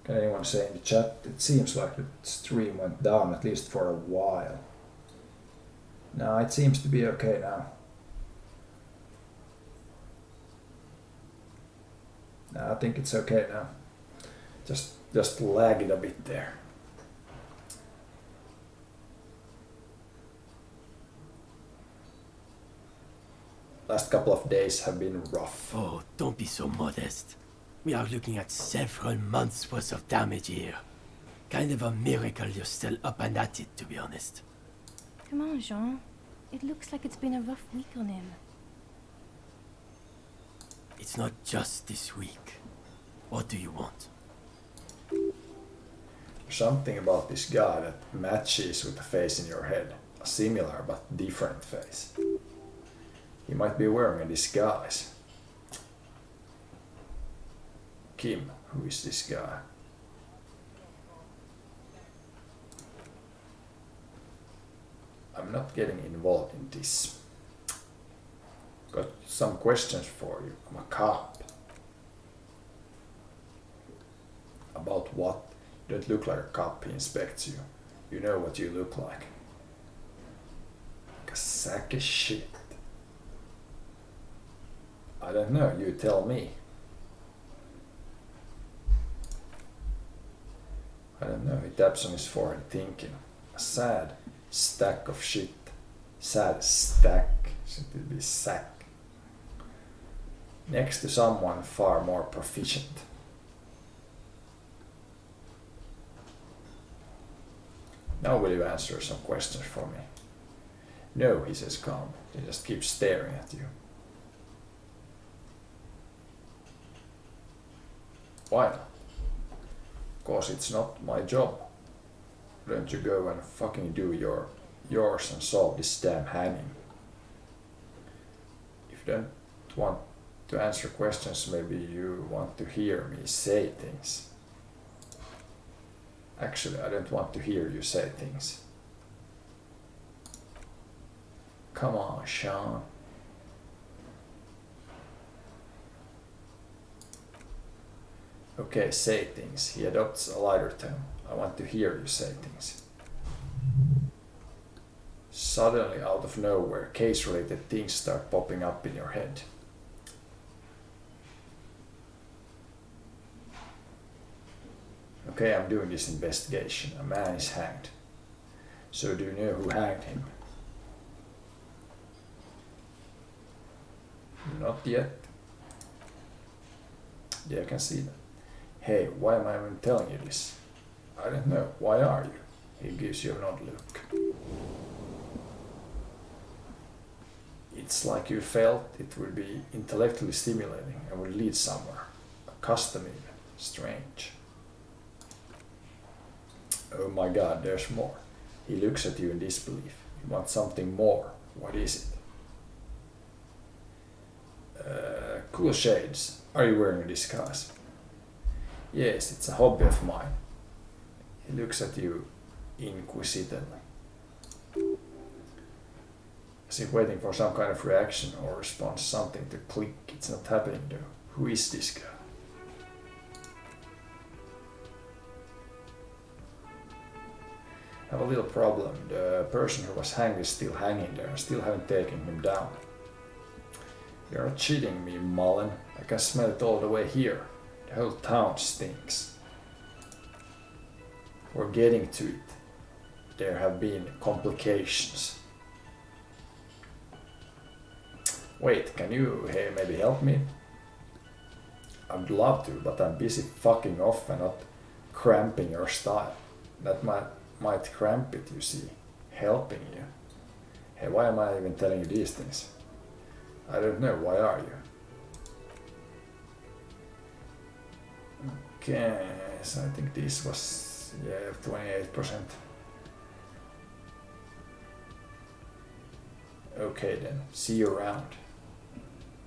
Can anyone say in the chat? It seems like the stream went down, at least for a while. No, it seems to be okay now. No, I think it's okay now. Just lagged a bit there. Last couple of days have been rough. Oh, don't be so modest. We are looking at several months worth of damage here. Kind of a miracle you're still up and at it, to be honest. Come on, Jean. It looks like it's been a rough week on him. It's not just this week. What do you want? Something about this guy that matches with the face in your head. A similar but different face. He might be wearing a disguise. Kim, who is this guy? I'm not getting involved in this. Got some questions for you. I'm a cop. About what? You don't look like a cop. He inspects you. You know what you look like. Like a sack of shit. I don't know, you tell me. I don't know, he taps on his forehead thinking. A sad stack of shit. Sad stack. Should it be sack? Next to someone far more proficient. Now will you answer some questions for me? No, he says calm. He just keeps staring at you. Why not? Cause it's not my job. Don't you go and fucking do yours and solve this damn hanging. If you don't want to answer questions, maybe you want to hear me say things. Actually, I don't want to hear you say things. Come on, Sean. Okay, say things. He adopts a lighter tone. I want to hear you say things. Suddenly, out of nowhere, case-related things start popping up in your head. Okay, I'm doing this investigation. A man is hanged. So do you know who hanged him? Not yet. Yeah, I can see that. Hey, why am I even telling you this? I don't know. Why are you? He gives you an odd look. It's like you felt it would be intellectually stimulating and would lead somewhere. A custom even. Strange. Oh my god, there's more. He looks at you in disbelief. You want something more. What is it? Cool shades. Are you wearing a disguise? Yes, it's a hobby of mine. He looks at you inquisitively. As if waiting for some kind of reaction or response, something to click. It's not happening though. Who is this guy? I have a little problem. The person who was hanged is still hanging there. I still haven't taken him down. You're not cheating me, Mullen. I can smell it all the way here. The whole town stinks. We're getting to it. There have been complications. Wait, can you maybe help me? I'd love to, but I'm busy fucking off and not cramping your style. That might cramp it, you see. Helping you. Hey, why am I even telling you these things? I don't know, why are you? Okay, so I think this was, 28%. Okay then, see you around.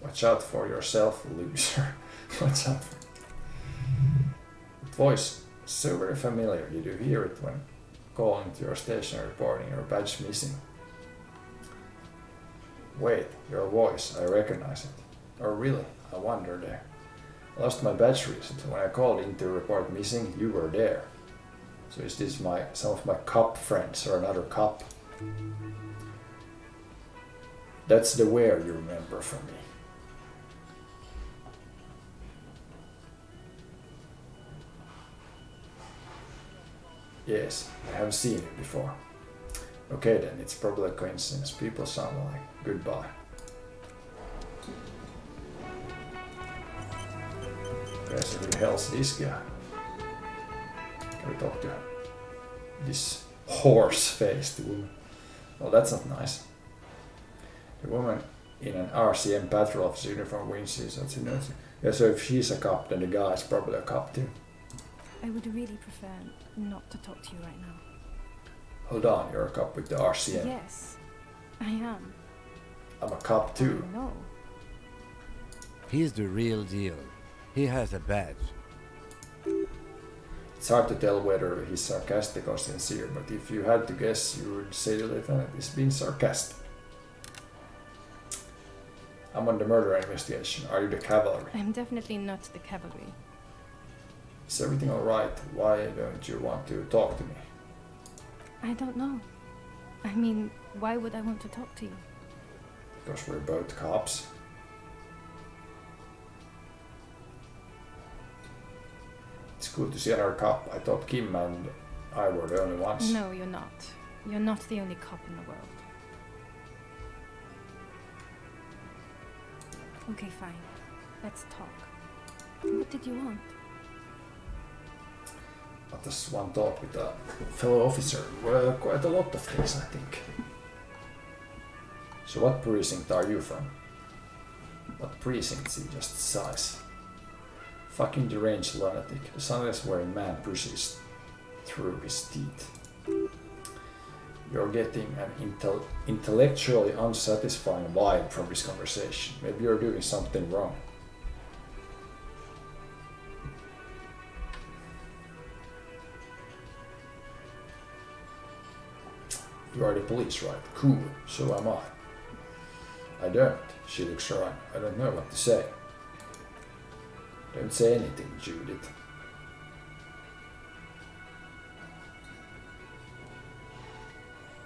Watch out for yourself, loser. Watch out. Voice, so very familiar. You do hear it when calling to your station reporting your badge missing. Wait, your voice, I recognize it. Oh really? I wonder there. I lost my badge recently. When I called in to report missing, you were there. So is this some of my cop friends or another cop? That's the where you remember from me. Yes, I have seen you before. Okay then, it's probably a coincidence. People sound like goodbye. Okay, so who the hell's this guy? Can we talk to this horse-faced woman? Well, that's not nice. The woman in an RCM patrol officer uniform winces. That's enough. Yeah, so if she's a cop, then the guy is probably a cop too. I would really prefer not to talk to you right now. Hold on, you're a cop with the RCM. Yes, I am. I'm a cop too. No. He's the real deal. He has a badge. It's hard to tell whether he's sarcastic or sincere, but if you had to guess, you would say the lieutenant is being sarcastic. I'm on the murder investigation. Are you the cavalry? I'm definitely not the cavalry. Is everything alright? Why don't you want to talk to me? I don't know. I mean, why would I want to talk to you? Because we're both cops. It's good to see another cop. I thought Kim and I were the only ones. No, you're not. You're not the only cop in the world. Okay, fine. Let's talk. What did you want? I just want to talk with a fellow officer. Well, quite a lot of things, I think. So what precinct are you from? What precinct is he just size? Fucking deranged lunatic. The sunglass wearing man pushes through his teeth. You're getting an intellectually unsatisfying vibe from this conversation. Maybe you're doing something wrong. You are the police, right? Cool, so am I. I don't. She looks around. I don't know what to say. Don't say anything, Judith.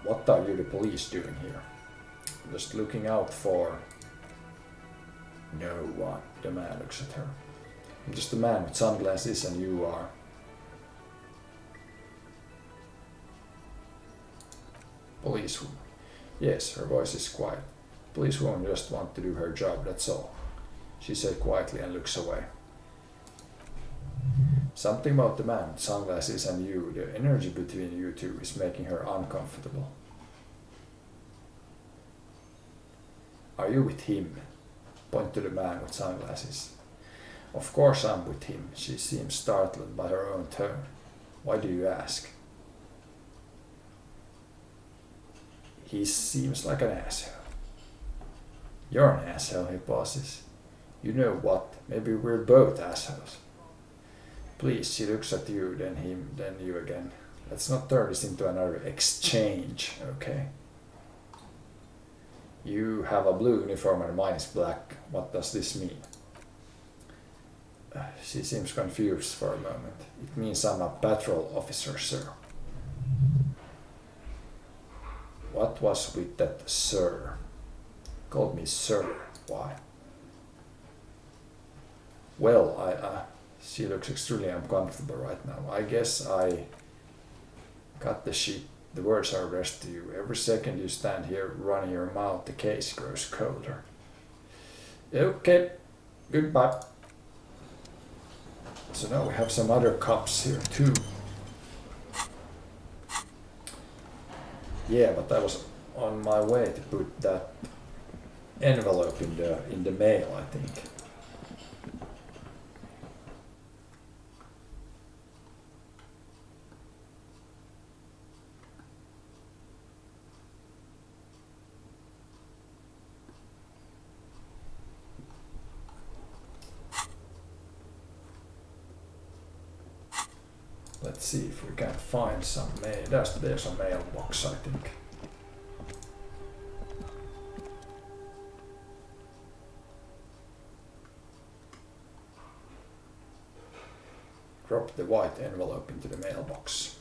What are you the police doing here? I'm just looking out for... No one. The man looks at her. I'm just a man with sunglasses and you are... Policewoman. Yes, her voice is quiet. Policewoman just wants to do her job, that's all. She said quietly and looks away. Something about the man with sunglasses and you, the energy between you two is making her uncomfortable. Are you with him? Point to the man with sunglasses. Of course I'm with him. She seems startled by her own tone. Why do you ask? He seems like an asshole. You're an asshole, he pauses. You know what? Maybe we're both assholes. Please, she looks at you, then him, then you again. Let's not turn this into another exchange, okay? You have a blue uniform and mine is black. What does this mean? She seems confused for a moment. It means I'm a patrol officer, sir. What was with that sir? Called me sir. Why? Well, she looks extremely uncomfortable right now. I guess I got the shit. The words are addressed to you. Every second you stand here running your mouth, the case grows colder. Okay, goodbye. So now we have some other cops here too. Yeah, but I was on my way to put that envelope in the mail, I think. Let's see if we can find some mail. There's a mailbox, I think. drop the white envelope into the mailbox.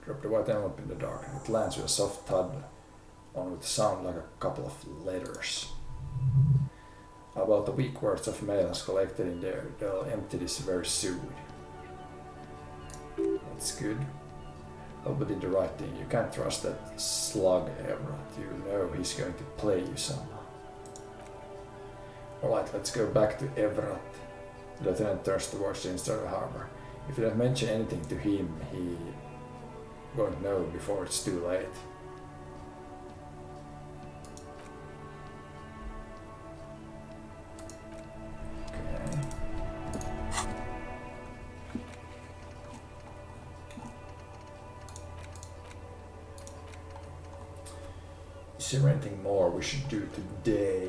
Drop the white envelope in the dark. It lands with a soft thud on with a sound like a couple of letters. About a week worth of mail has collected in there. They'll empty this very soon. That's good. Nobody did the right thing. You can't trust that slug, Everett. You know he's going to play you somehow. Alright, let's go back to Everett. The lieutenant turns towards the inside of the harbor. If you don't mention anything to him, he won't know before it's too late. Okay. Is there anything more we should do today?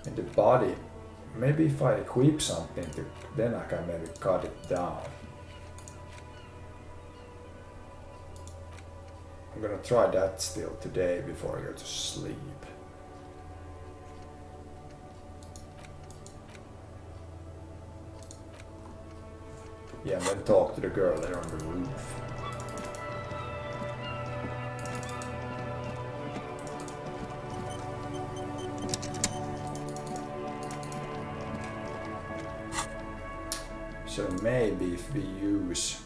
In the body, maybe if I equip something, then I can maybe cut it down. I'm gonna try that still today before I go to sleep. Yeah, and then talk to the girl there on the roof. So maybe if we use,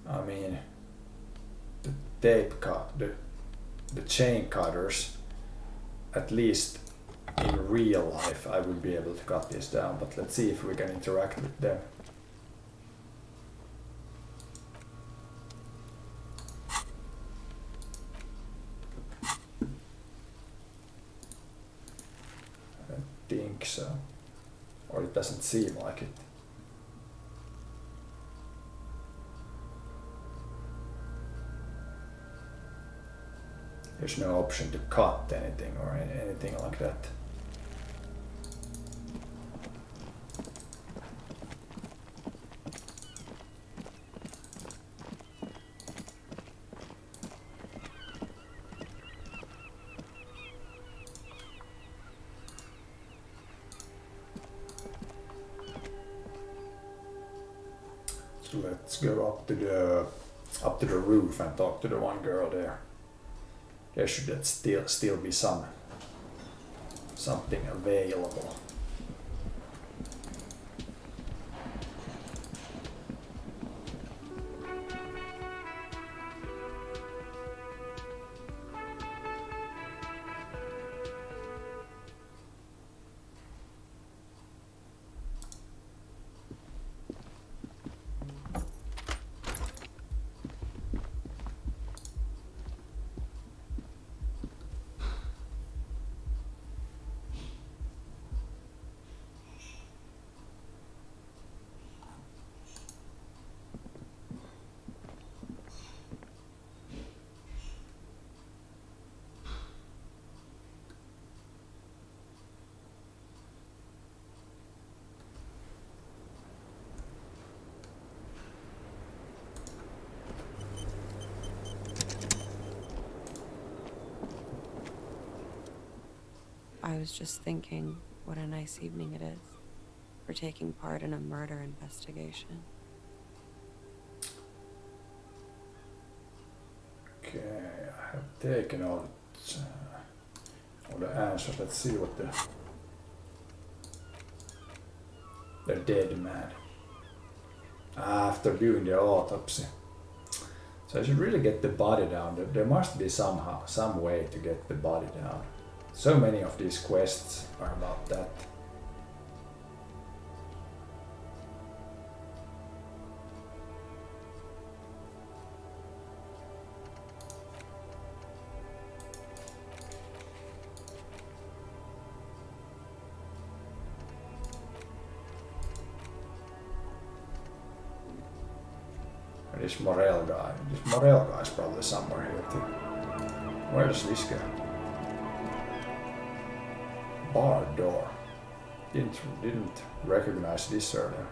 I mean, the tape cut, the chain cutters, at least in real life I will be able to cut this down, but let's see if we can interact with them. I don't think so. Or it doesn't seem like it. There's no option to cut anything or anything like that. So let's go up to the roof and talk to the one girl there. There should still be something available. I was just thinking what a nice evening it is for taking part in a murder investigation. Okay, I have taken all the answers. Let's see what the dead man. After doing the autopsy. So I should really get the body down. There must be some way to get the body down. So many of these quests are about that. And this Morel guy is probably somewhere here too. Where does this go? Bar door. Didn't recognize this earlier.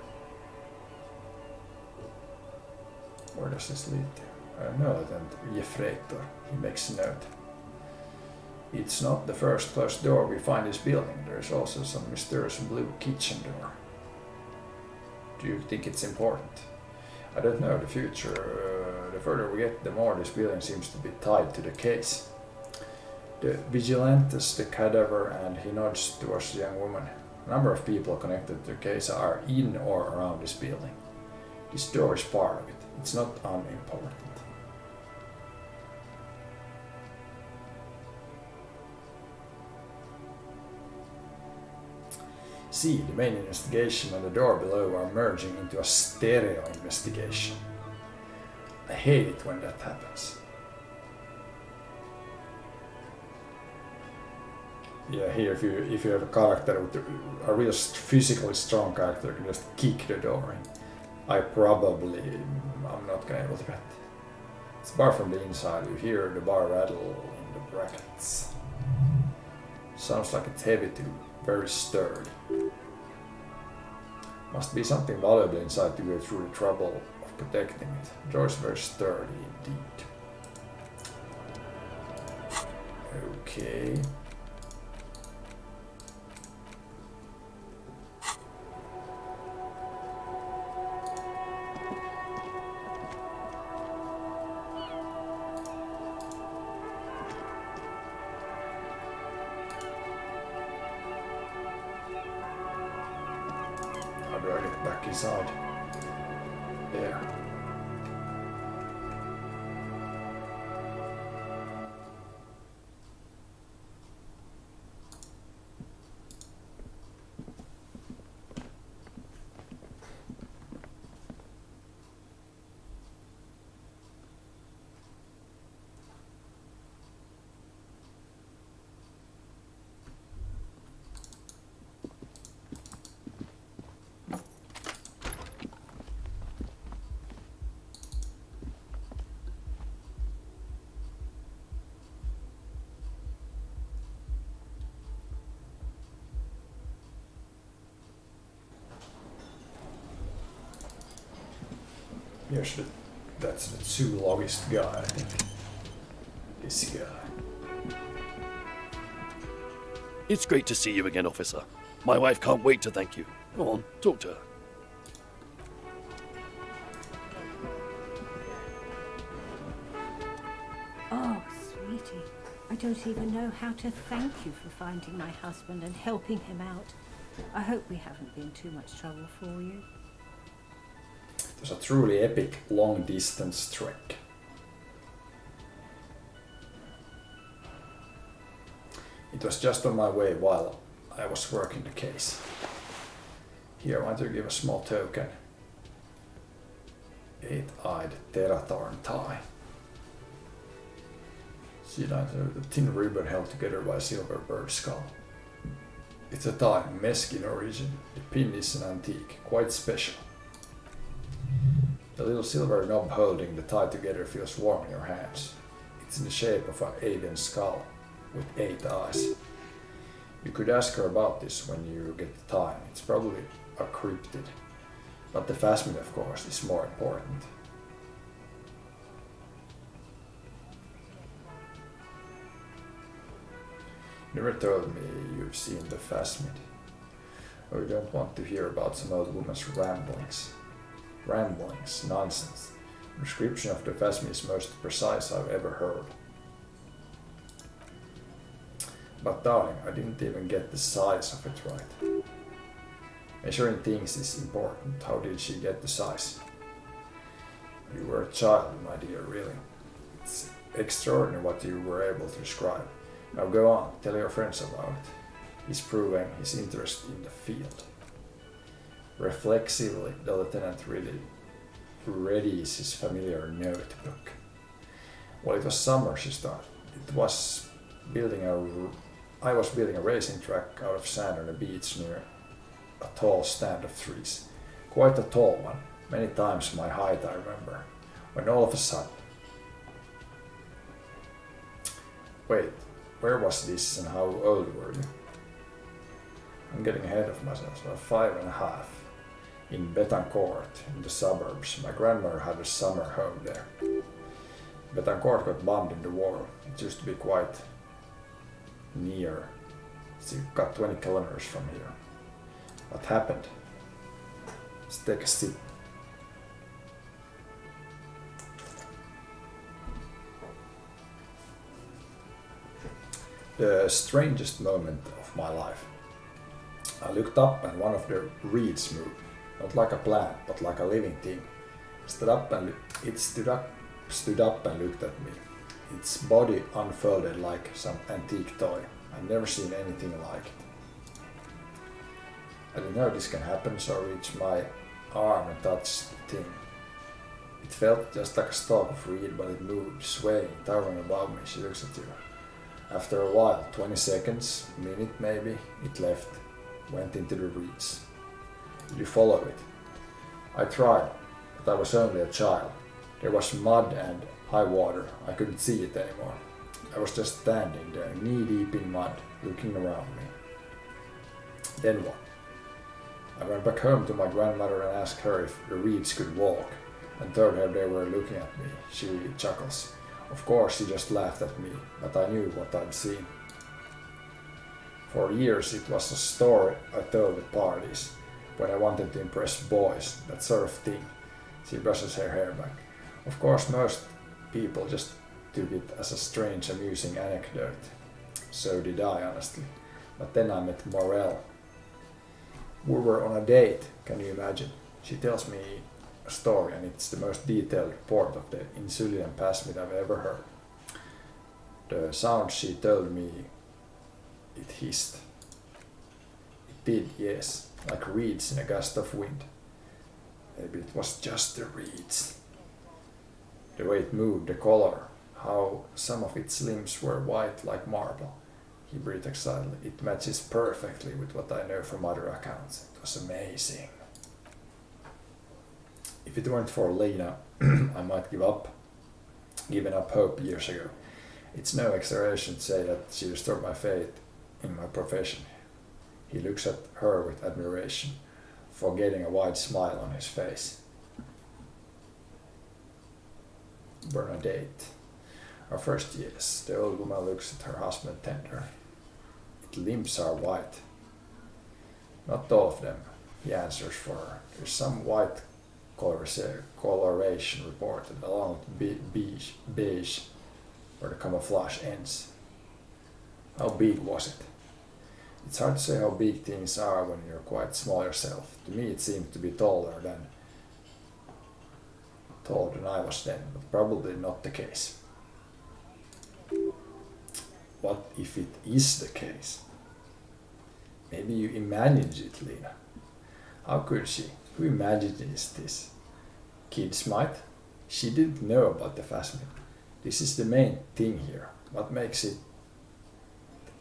Where does this lead to? No, then Jeffretor. He makes a note. It's not the first closed door we find in this building. There's also some mysterious blue kitchen door. Do you think it's important? I don't know the future. The further we get, the more this building seems to be tied to the case. The vigilantes, the cadaver, and he nods towards the young woman. A number of people connected to the case are in or around this building. This door is part of it. It's not unimportant. See, the main investigation and the door below are merging into a stereo investigation. I hate it when that happens. Yeah, here if you have a character with a real physically strong character, you can just kick the door in. I'm not gonna be able to bet. It's a bar from the inside. You hear the bar rattle in the brackets. Sounds like it's heavy too, very sturdy. Must be something valuable inside to go through the trouble of protecting it. The door is very sturdy indeed. Okay. Back inside. There. That's the zoologist guy, I think. This guy. It's great to see you again, officer. My wife can't wait to thank you. Go on, talk to her. Oh, sweetie, I don't even know how to thank you for finding my husband and helping him out. I hope we haven't been too much trouble for you. It was a truly epic long-distance trek. It was just on my way while I was working the case. Here I want to give a small token. 8-eyed Teratarn tie. See that the thin ribbon held together by a silver bird skull. It's a tie, Mesk in origin. The pin is an antique, quite special. The little silver knob holding the tie together feels warm in your hands. It's in the shape of an alien skull with 8 eyes. You could ask her about this when you get the time. It's probably a cryptid. But the phasmid, of course, is more important. You never told me you've seen the phasmid. Or you don't want to hear about some old woman's ramblings. Ramblings, nonsense. The description of the phasmid is most precise I've ever heard. But darling, I didn't even get the size of it right. Measuring things is important. How did she get the size? You were a child, my dear, really. It's extraordinary what you were able to describe. Now go on, tell your friends about it. He's proving his interest in the field. Reflexively, the lieutenant really readies his familiar notebook. Well, it was summer, she started. I was building a racing track out of sand on a beach near a tall stand of trees. Quite a tall one, many times my height I remember. When all of a sudden... Wait, where was this and how old were you? I'm getting ahead of myself, so 5.5. In Betancourt, in the suburbs. My grandmother had a summer home there. Betancourt got bombed in the war. It used to be quite near. So you got 20 kilometers from here. What happened? Let's take a sip. The strangest moment of my life. I looked up and one of the reeds moved, not like a plant, but like a living thing. It stood up and looked at me. Its body unfolded like some antique toy. I've never seen anything like it. I didn't know this can happen, so I reached my arm and touched the thing. It felt just like a stalk of reed, but it moved, swaying, towering above me. She looks at you. After a while, 20 seconds, a minute maybe, it left, went into the reeds. Did you follow it? I tried, but I was only a child. There was mud and high water. I couldn't see it anymore. I was just standing there, knee-deep in mud, looking around me. Then what? I went back home to my grandmother and asked her if the reeds could walk, and told her they were looking at me. She chuckles. Of course, she just laughed at me, but I knew what I'd seen. For years it was a story I told at parties, when I wanted to impress boys, that sort of thing. She brushes her hair back. Of course, most people just took it as a strange, amusing anecdote. So did I, honestly. But then I met Morel. We were on a date, can you imagine? She tells me a story, and it's the most detailed report of the Insulian plasmid I've ever heard. The sound she told me, it hissed. It did, yes, like reeds in a gust of wind. Maybe it was just the reeds. The way it moved, the color, how some of its limbs were white like marble. He breathed excitedly. It matches perfectly with what I know from other accounts. It was amazing. If it weren't for Lena, I might given up hope years ago. It's no exaggeration to say that she restored my faith in my profession. He looks at her with admiration, forgetting a wide smile on his face. Bernadette. Our first yes, the old woman looks at her husband tender. Its limbs are white. Not all of them, he answers for her. There's some white coloration reported, along with beige, where the camouflage ends. How big was it? It's hard to say how big things are when you're quite small yourself. To me it seemed to be taller than I was then, but probably not the case. What if it is the case? Maybe you imagined it, Lena. How could she? Who imagines this? Kids might. She didn't know about the phasmid. This is the main thing here. What makes it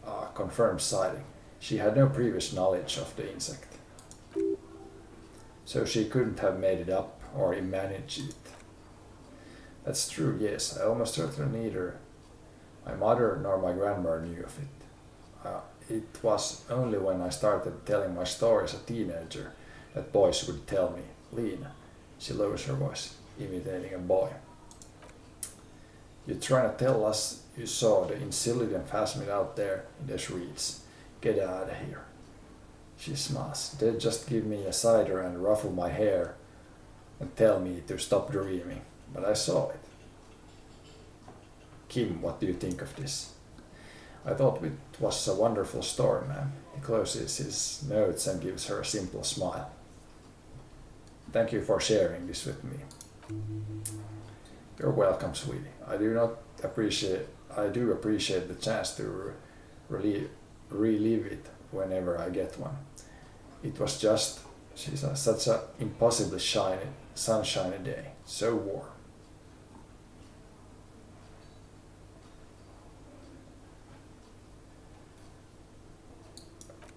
a confirmed sighting? She had no previous knowledge of the insect. So she couldn't have made it up or imagined it. That's true, yes. I almost certainly neither my mother nor my grandmother knew of it. It was only when I started telling my story as a teenager that boys would tell me, Lena. She lowers her voice, imitating a boy. You're trying to tell us you saw the Insulian phasmid out there in those reeds. Get out of here. She smiles. They'd just give me a cider and ruffle my hair and tell me to stop dreaming. But I saw it. Kim, what do you think of this? I thought it was a wonderful story, ma'am. He closes his notes and gives her a simple smile. Thank you for sharing this with me. You're welcome, sweetie. I do appreciate the chance to relive it whenever I get one. It was just, she says, such an impossibly sunshiny day, so warm.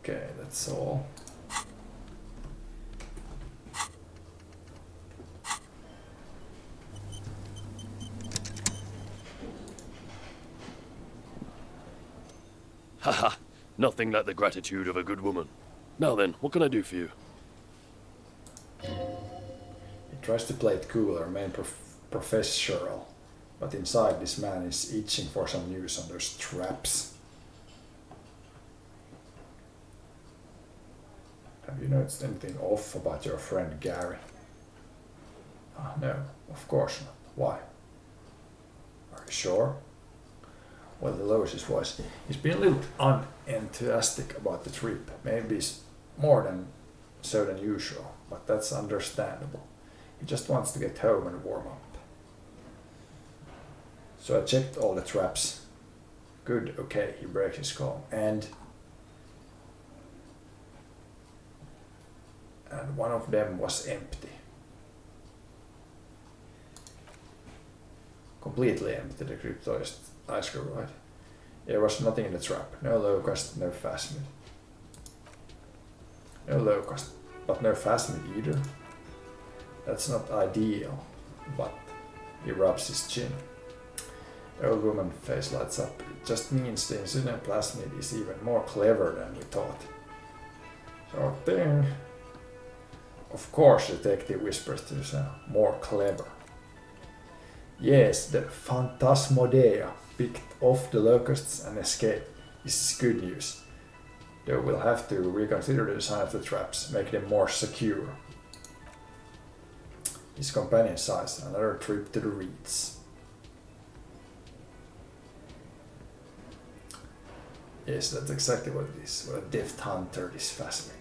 Okay, that's all. Haha, nothing like the gratitude of a good woman. Now then, what can I do for you? He tries to play it cool or remain professional, but inside this man is itching for some news on those traps. Have you noticed anything off about your friend Gary? No, of course not. Why? Are you sure? Well, he lowers his voice. He's been a little unenthusiastic about the trip. Maybe it's more than so than usual, but that's understandable. He just wants to get home and warm up. So I checked all the traps. Good, okay, he breaks his calm. And one of them was empty. Completely empty, the cryptoist ice cream, right? There was nothing in the trap. No locust, no phasmid. No locust, but no phasmid either. That's not ideal, but he rubs his chin. The old woman's face lights up. It just means the incident plasmid is even more clever than we thought. Sure thing. Of course, the detective whispers to himself. More clever. Yes, the Phantasmodea picked off the locusts and escaped. This is good news. Though we'll have to reconsider the design of the traps, make them more secure. His companion sighs. Another trip to the reeds. Yes, that's exactly what it is. What a deft hunter this Phasmid.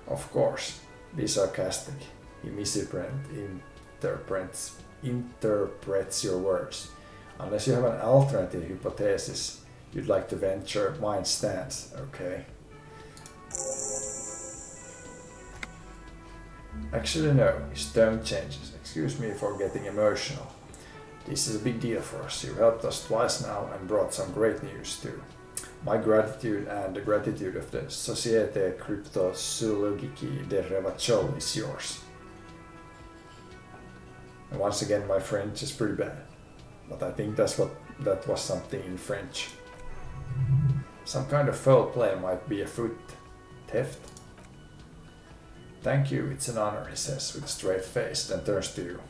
Of course, be sarcastic. He misinterprets your words. Unless you have an alternative hypothesis you'd like to venture, mine stands, okay? Actually no, his tone changes. Excuse me for getting emotional. This is a big deal for us. You helped us twice now and brought some great news too. My gratitude and the gratitude of the Societe Cryptozoologique de Revachol is yours. And once again, my French is pretty bad, but I think that was something in French. Some kind of foul play might be afoot. Theft? Thank you, it's an honor, he says with a straight face, then turns to you.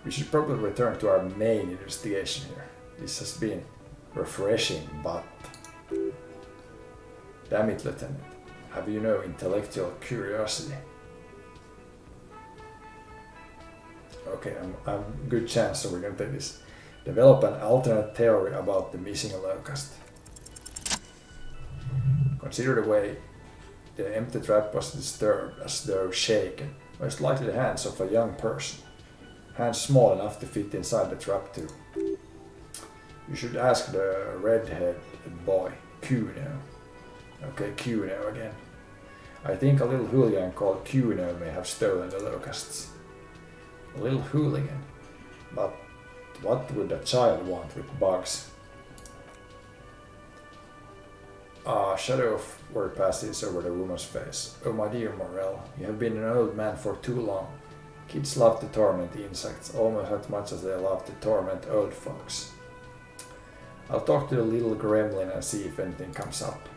We should probably return to our main investigation here. This has been refreshing, but... Damn it, Lieutenant. Have you no intellectual curiosity? Okay, I'm good chance, so we're gonna take this. Develop an alternate theory about the missing locust. Consider the way the empty trap was disturbed, as though shaken. Most likely the hands of a young person. Hands small enough to fit inside the trap too. You should ask the redhead boy, Kuno. Okay, Kuno again. I think a little hooligan called Kuno may have stolen the locusts. A little hooligan? But what would a child want with bugs? A shadow of word passes over the woman's face. Oh my dear Morel, you have been an old man for too long. Kids love to torment insects almost as much as they love to torment old folks. I'll talk to the little gremlin and see if anything comes up.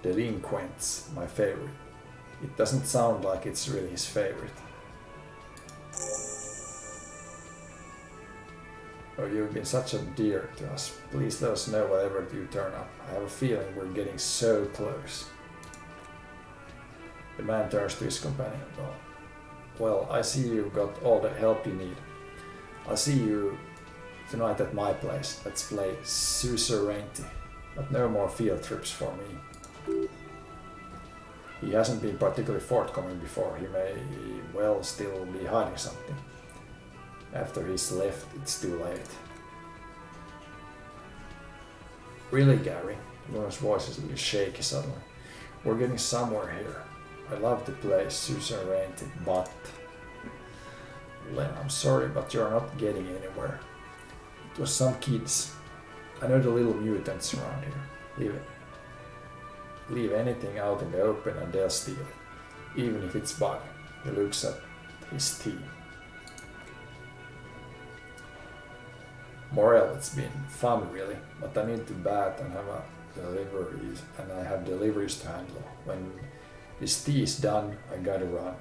Delinquents, my favorite. It doesn't sound like it's really his favorite. Oh, you've been such a dear to us. Please let us know whatever you turn up. I have a feeling we're getting so close. The man turns to his companion. Well, I see you got all the help you need. I'll see you tonight at my place. Let's play Suzerainty. But no more field trips for me. He hasn't been particularly forthcoming before. He may well still be hiding something. After he's left, it's too late. Really, Gary? Luna's voice is a little shaky suddenly. We're getting somewhere here. I love to play Suzerainty, but... Len, I'm sorry, but you're not getting anywhere. It was some kids. I know the little mutants around here. Leave anything out in the open and they'll steal it. Even if it's bug. He looks at his team. Morel, it's been fun really, but I need to bat and have I have deliveries to handle. When this tea is done, I gotta run.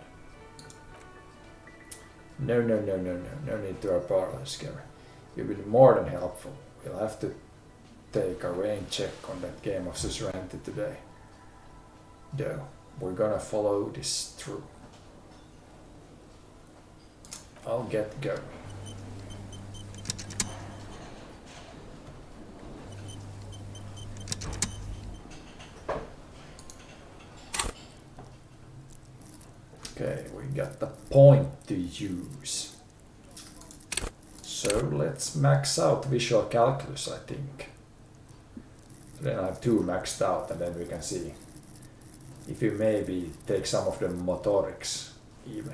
No need to apologize, Gary. You've been more than helpful. We'll have to take a rain check on that game of Suzerainty today. though. We're gonna follow this through. I'll get going. Okay, we got the point to use. So let's max out visual calculus, I think. Then I have 2 maxed out, and then we can see if you maybe take some of the motorics even.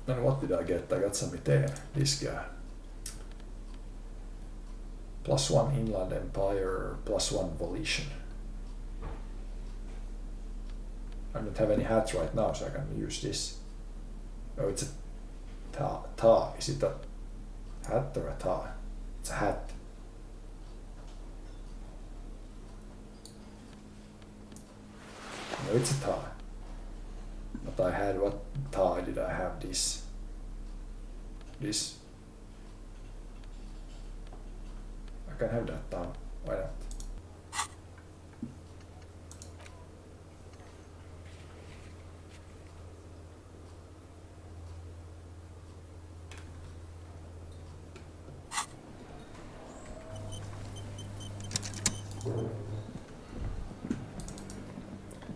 And what did I get? I got some Iter, this guy. +1 Inland Empire, +1 Volition. I don't have any hats right now, so I can use this. Oh, it's a tie. Is it a hat or a tie? It's a hat. No, it's a tie. But I had, what tie did I have? This. I can have that tie. Why not?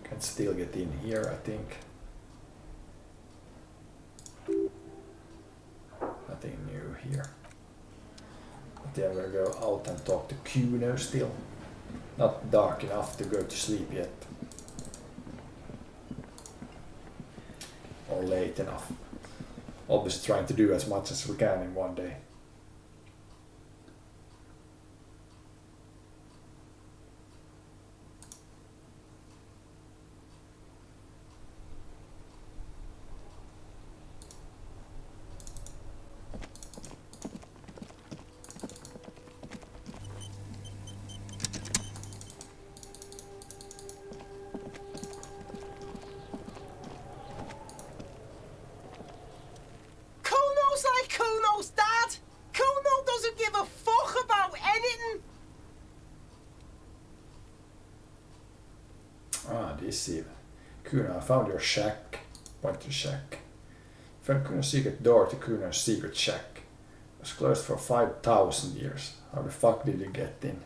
Can still get in here, I think. Nothing new here. But then I'm gonna go out and talk to Kuno still. Not dark enough to go to sleep yet. Or late enough. Obviously trying to do as much as we can in one day. Kuno's dad! Kuno doesn't give a fuck about anything! Ah, this even. Kuno, I found your shack. Point to shack. Found Kuno's secret door to Kuno's secret shack. It was closed for 5,000 years. How the fuck did you get in?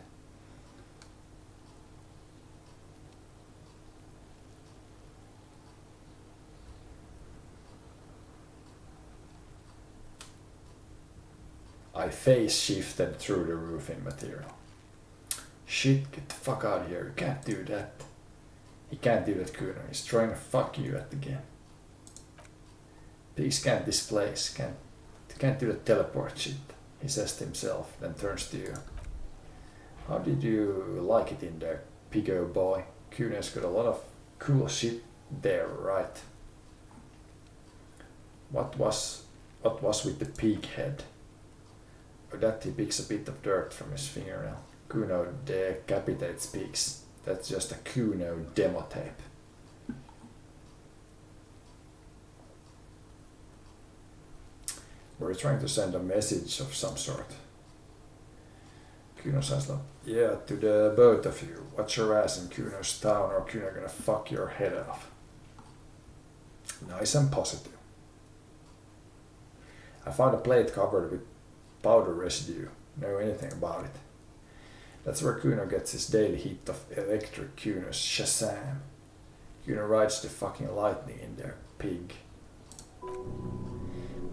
I phase shifted through the roofing material. Shit, get the fuck out of here. You can't do that. He can't do that, Kuno. He's trying to fuck you at the game. Pigs can't displace, can't do the teleport shit, he says to himself, then turns to you. How did you like it in there, piggo boy? Kuno's got a lot of cool shit there, right? What was with the pig head? Or that he picks a bit of dirt from his fingernail. Kuno decapitates pigs. That's just a Kuno demo tape. We're trying to send a message of some sort. Kuno says like, yeah, to the both of you. Watch your ass in Kuno's town or Kuno gonna fuck your head off. Nice and positive. I found a plate covered with powder residue. Know anything about it? That's where Kuno gets his daily hit of electric Kuno's Shazam. Kuno rides the fucking lightning in there, pig.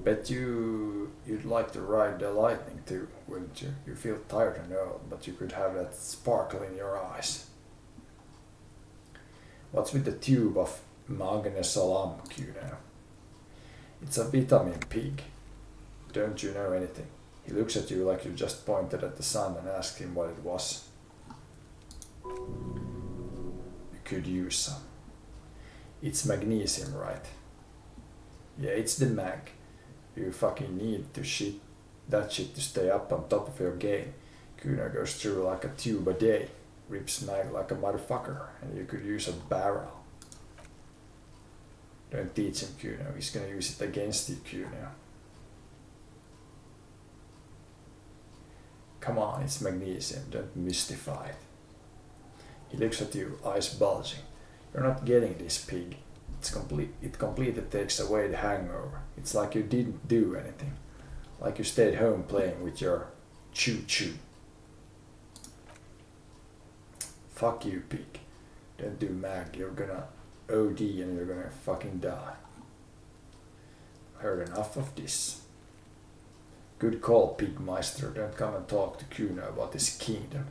Bet you'd like to ride the lightning too, wouldn't you? You feel tired and old, but you could have that sparkle in your eyes. What's with the tube of Magne Salam, Kuno? It's a vitamin pig. Don't you know anything? He looks at you like you just pointed at the sun and asked him what it was. You could use some. It's magnesium, right? Yeah, it's the mag. You fucking need to that shit to stay up on top of your game. Kuno goes through like a tube a day, rips mag like a motherfucker, and you could use a barrel. Don't teach him, Kuno. He's gonna use it against you, Kuno. Come on, it's magnesium. Don't mystify it. He looks at you, eyes bulging. You're not getting this, pig. It completely takes away the hangover. It's like you didn't do anything. Like you stayed home playing with your choo-choo. Fuck you, pig. Don't do mag. You're gonna OD and you're gonna fucking die. Heard enough of this. Good call, Pigmeister. Don't come and talk to Kuno about his kingdom.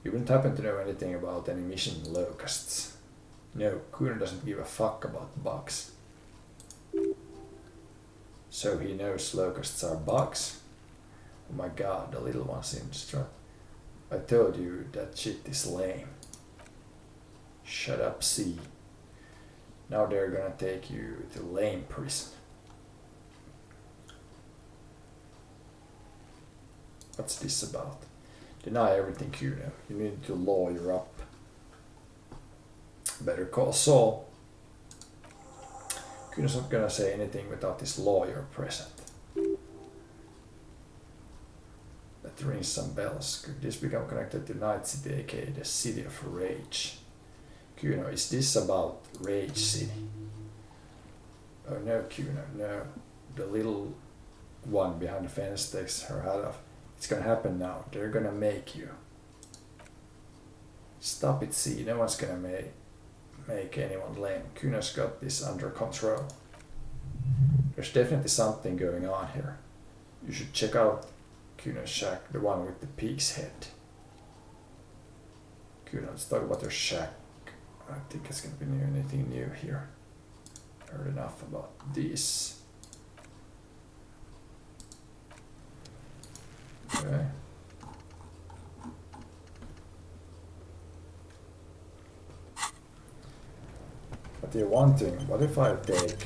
You wouldn't happen to know anything about any mission locusts. No, Kuno doesn't give a fuck about bugs. So he knows locusts are bugs? Oh my god, the little one seems struck. I told you that shit is lame. Shut up, C. Now they're gonna take you to lame prison. What's this about? Deny everything, Kuno. You need to lawyer up. Better call Saul. Kuno's not gonna say anything without his lawyer present. That rings some bells. Could this become connected to Night City, aka the City of Rage? Kuno, is this about Rage City? Oh no, Kuno, no. The little one behind the fence takes her hat off. It's gonna happen now. They're gonna make you. Stop it, C. No one's gonna make anyone lame. Kuno's got this under control. There's definitely something going on here. You should check out Kuno's shack, the one with the pig's head. Kuno, let's talk about your shack. I don't think it's gonna be anything new here. Heard enough about this. Okay. But you're wanting, what if I take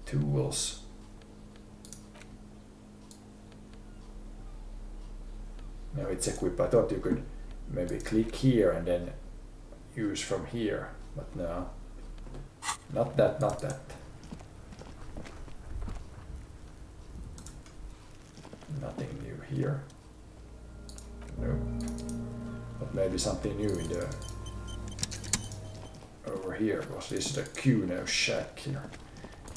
tools? No, it's equip. I thought you could maybe click here and then use from here, but no. Not that, not that. Nothing new here. No. But maybe something new in the over here, because this is the Kuno shack here.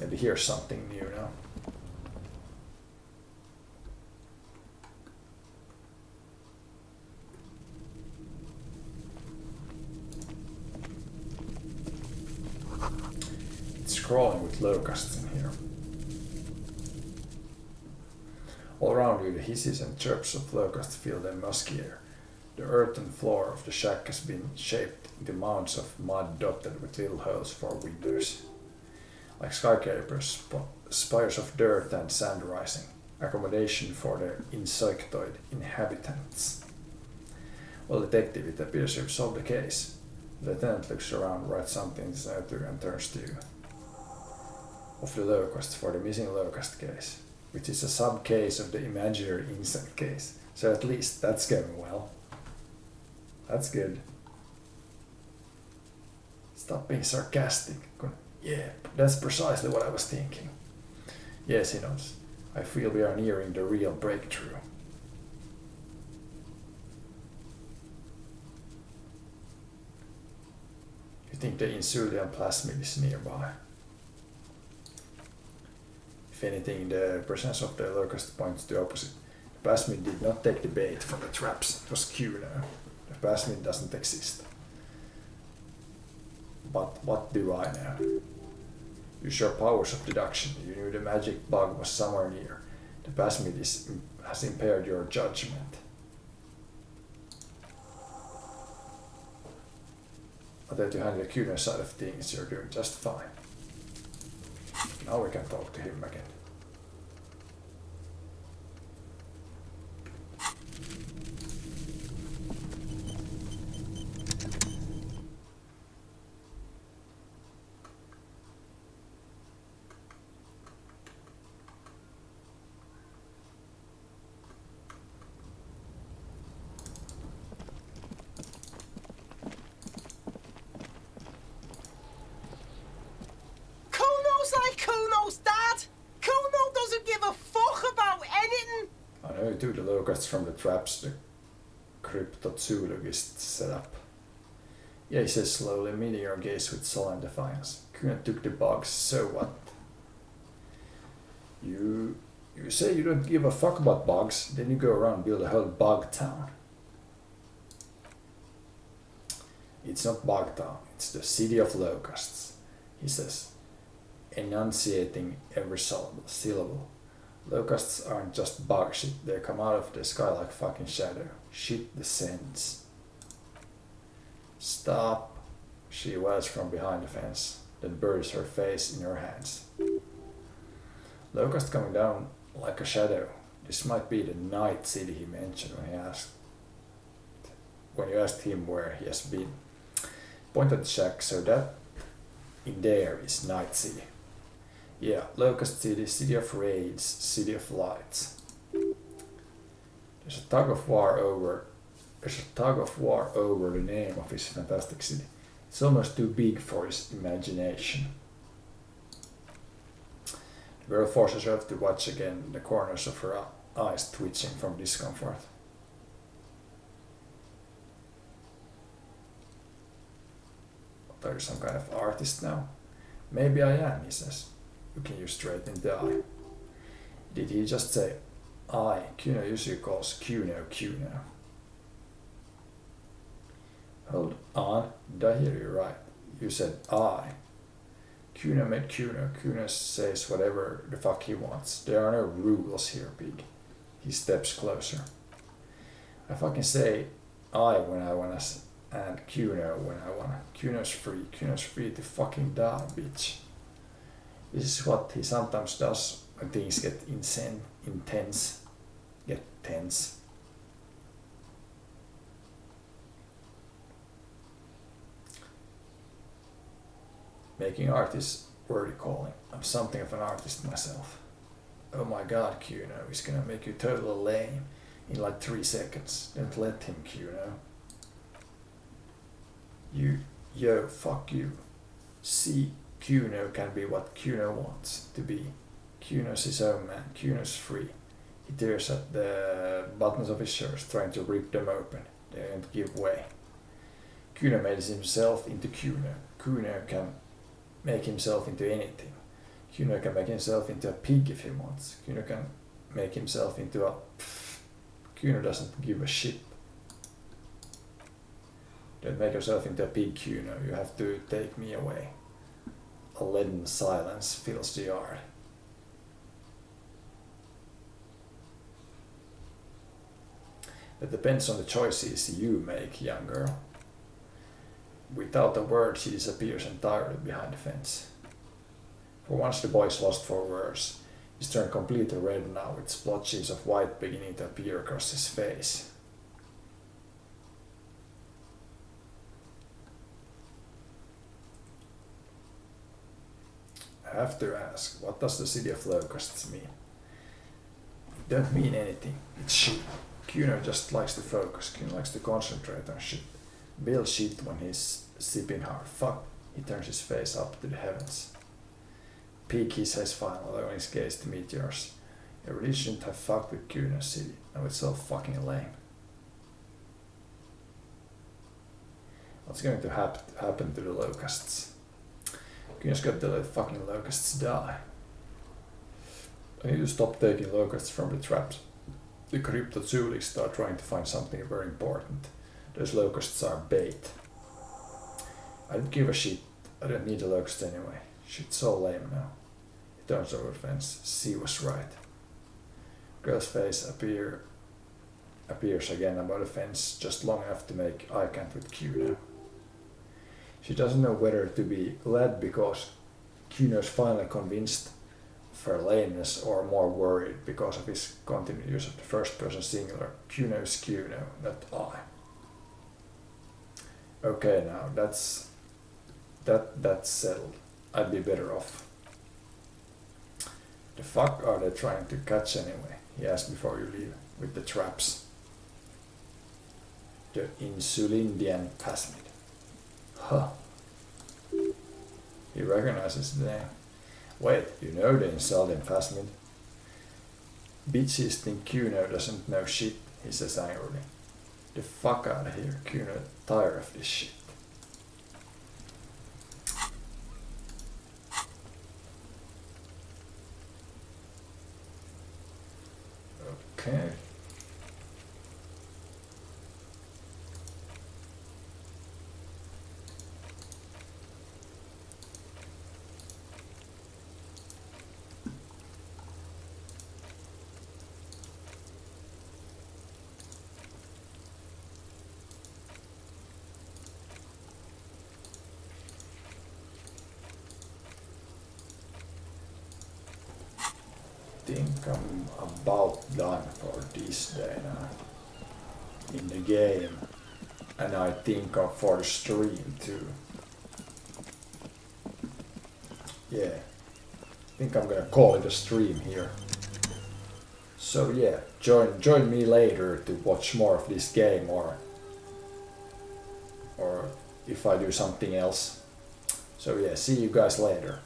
Maybe here's something new now. It's crawling with locusts in here. All around you, the hisses and chirps of locusts fill the musky air. The earthen floor of the shack has been shaped into mounds of mud dotted with little holes for windows. Like skyscrapers, spires of dirt and sand rising, accommodation for the insectoid inhabitants. Well, detective, it appears you've solved the case. The lieutenant looks around, writes something in his notebook and turns to you. Of the locust for the missing locust case, which is a sub-case of the imaginary insect case. So at least that's going well. That's good. Stop being sarcastic. Yeah, that's precisely what I was thinking. Yes, he nods. I feel we are nearing the real breakthrough. You think the insulian plasmid is nearby? If anything, the presence of the locust points to the opposite. The plasmid did not take the bait from the traps. It was Kuno. The plasmid doesn't exist. But what do I know? Use your powers of deduction. You knew the magic bug was somewhere near. The plasmid has impaired your judgment. But that you handle the Kuno side of things, you're doing just fine. Now we can talk to him again. locusts from the traps the cryptozoologist set up. Yeah, he says slowly, meeting your gaze with sullen defiance. Kuna took the bugs, so what? You say you don't give a fuck about bugs, then you go around and build a whole bug town. It's not Bug Town, it's the city of locusts, he says, enunciating every syllable. Locusts aren't just bug shit, they come out of the sky like fucking shadow. Shit descends. Stop, she wails from behind the fence, then buries her face in her hands. Locust coming down like a shadow. This might be the night city he mentioned when you asked him where he has been. Point at the shack, so that in there is Night City. Yeah, Locust City, city of raids, city of lights. There's a tug of war over the name of his fantastic city. It's almost too big for his imagination. The girl forces herself to watch again, the corners of her eyes twitching from discomfort. Are you some kind of artist now? Maybe I am, he says, looking you straight in the eye. Did he just say I? Kuno usually calls Kuno. Hold on, did I hear you right? You said I. Kuno made Kuno. Kuno says whatever the fuck he wants. There are no rules here, pig. He steps closer. I fucking say I when I wanna and Kuno when I wanna. Kuno's free to fucking die, bitch. This is what he sometimes does when things get tense. Making art is wordy calling. I'm something of an artist myself. Oh my god, Kuno, he's gonna make you totally lame in like 3 seconds. Don't let him, Kuno. Yo, fuck you. See, Kuno can be what Kuno wants to be. Kuno's his own man. Kuno's free. He tears at the buttons of his shirts, trying to rip them open. They don't give way. Kuno made himself into Kuno. Kuno can make himself into anything. Kuno can make himself into a pig if he wants. Kuno can make himself into a... Kuno doesn't give a shit. Don't make yourself into a pig, Kuno. You have to take me away. A leaden silence fills the yard. It depends on the choices you make, young girl. Without a word, she disappears entirely behind the fence. For once the boy's lost for words. He's turned completely red now, with splotches of white beginning to appear across his face. I have to ask, what does the city of locusts mean? It don't mean anything. It's shit. Kuno just likes to focus. Kuno likes to concentrate on shit. Build shit when he's sipping hard. Fuck. He turns his face up to the heavens. Peak, he says finally, lowering his gaze to meet yours. You really shouldn't have fucked with Kuno's city. Now it's so fucking lame. What's going to happen to the locusts? Kuno's got to let fucking locusts die. I need to stop taking locusts from the traps. The cryptozoologists are trying to find something very important. Those locusts are bait. I don't give a shit. I don't need the locusts anyway. Shit's so lame now. He turns over the fence. C was right. Girl's face appears again above the fence, just long enough to make eye contact with Kuno. She doesn't know whether to be glad because Kuno's finally convinced of her lameness or more worried because of his continued use of the first person singular. Kuno's Kuno, not I. Okay, now that's settled. I'd be better off. The fuck are they trying to catch anyway? He asked before you leave, with the traps. The Insulindian Phasmid. Huh. He recognizes the name. Wait, you know the Insulindian Phasmid? Bitches think Kuno doesn't know shit, he says angrily. The fuck out of here, Kuno, tired of this shit. Okay. Think I'm about done for this day now in the game, and I think I'm for the stream too. Yeah, I think I'm gonna call it a stream here. So yeah, join me later to watch more of this game, or if I do something else. So yeah, see you guys later.